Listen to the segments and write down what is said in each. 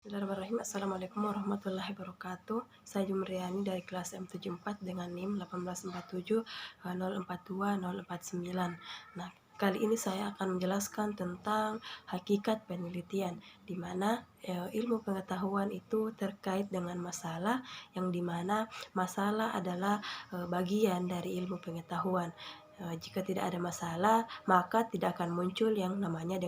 Bismillahirrahmanirrahim. Assalamualaikum warahmatullahi wabarakatuh. Saya Jumriani dari kelas M74 dengan NIM 1847 042 049. Nah, kali ini saya akan menjelaskan tentang hakikat penelitian, di mana ilmu pengetahuan itu terkait dengan masalah, yang dimana masalah adalah bagian dari ilmu pengetahuan. Jika tidak ada masalah, maka tidak akan muncul yang namanya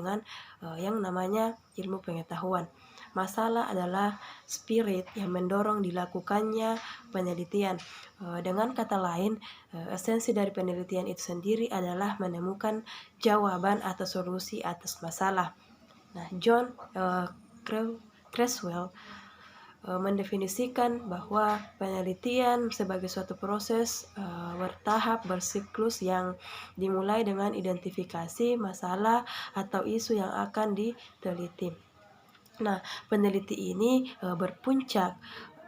ilmu pengetahuan. Masalah adalah spirit yang mendorong dilakukannya penelitian. Dengan kata lain, esensi dari penelitian itu sendiri adalah menemukan jawaban atau solusi atas masalah. Nah, John Creswell mendefinisikan bahwa penelitian sebagai suatu proses bertahap, bersiklus yang dimulai dengan identifikasi masalah atau isu yang akan diteliti. Nah, peneliti ini berpuncak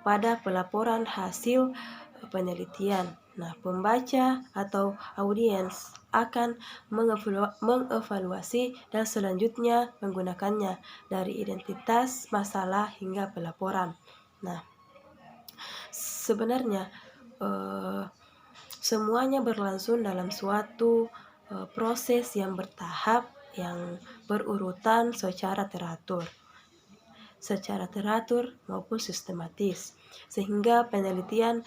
pada pelaporan hasil penelitian. Nah, pembaca atau audiens akan mengevaluasi dan selanjutnya menggunakannya dari identitas masalah hingga pelaporan. Nah, sebenarnya semuanya berlangsung dalam suatu proses yang bertahap, yang berurutan secara teratur maupun sistematis, sehingga penelitian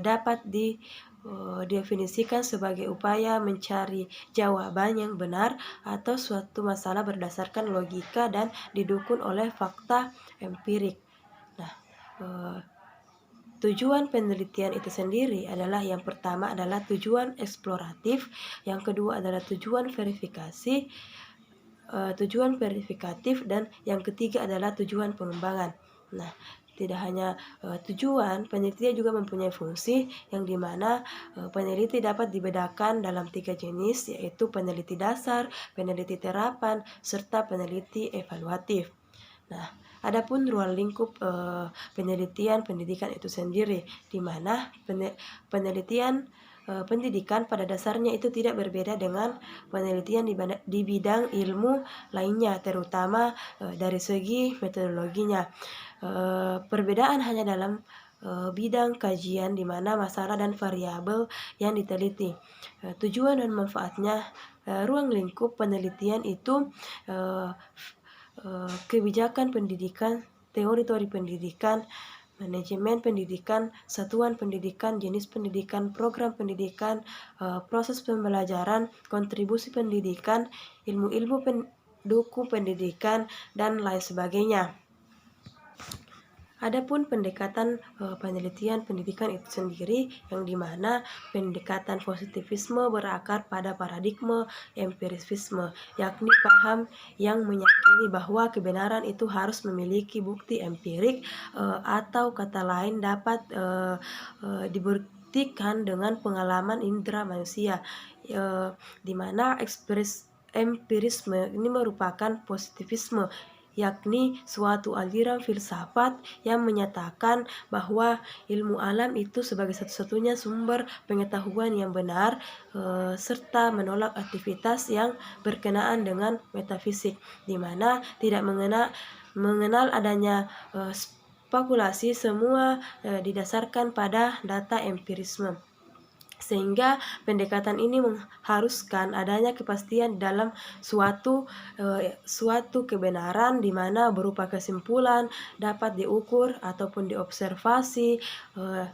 dapat didefinisikan sebagai upaya mencari jawaban yang benar atau suatu masalah berdasarkan logika dan didukung oleh fakta empirik. Nah, tujuan penelitian itu sendiri adalah, yang pertama adalah tujuan eksploratif, yang kedua adalah tujuan verifikatif, dan yang ketiga adalah tujuan pengembangan. Nah, tidak hanya tujuan, peneliti juga mempunyai fungsi, yang dimana peneliti dapat dibedakan dalam 3 jenis, yaitu peneliti dasar, peneliti terapan, serta peneliti evaluatif. Nah, adapun ruang lingkup penelitian pendidikan itu sendiri, di mana penelitian pendidikan pada dasarnya itu tidak berbeda dengan penelitian di bidang ilmu lainnya, terutama dari segi metodologinya. Perbedaan hanya dalam bidang kajian, di mana masalah dan variabel yang diteliti. Tujuan dan manfaatnya ruang lingkup penelitian itu kebijakan pendidikan, teori-teori pendidikan, manajemen pendidikan, satuan pendidikan, jenis pendidikan, program pendidikan, proses pembelajaran, kontribusi pendidikan, ilmu-ilmu pendukung pendidikan, dan lain sebagainya. Adapun pendekatan penelitian pendidikan itu sendiri, yang dimana pendekatan positivisme berakar pada paradigma empirisme, yakni paham yang meyakini bahwa kebenaran itu harus memiliki bukti empirik, atau kata lain dapat dibuktikan dengan pengalaman indera manusia, di mana empirisme ini merupakan positivisme, yakni suatu aliran filsafat yang menyatakan bahwa ilmu alam itu sebagai satu-satunya sumber pengetahuan yang benar, serta menolak aktivitas yang berkenaan dengan metafisik, di mana tidak mengenal adanya spekulasi, semua didasarkan pada data empirisme. Sehingga pendekatan ini mengharuskan adanya kepastian dalam suatu kebenaran, di mana berupa kesimpulan dapat diukur ataupun diobservasi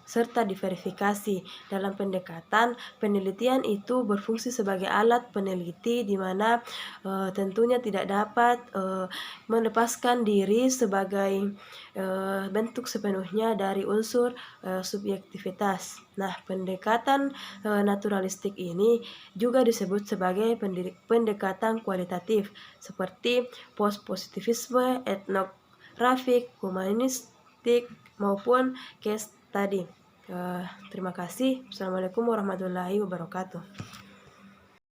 serta diverifikasi. Dalam pendekatan penelitian itu berfungsi sebagai alat peneliti, di mana tentunya tidak dapat melepaskan diri sebagai bentuk sepenuhnya dari unsur subjektivitas. Nah, pendekatan naturalistik ini juga disebut sebagai pendekatan kualitatif, seperti post-positivisme, etnografik, humanistik, maupun case study. Terima kasih. Assalamualaikum warahmatullahi wabarakatuh.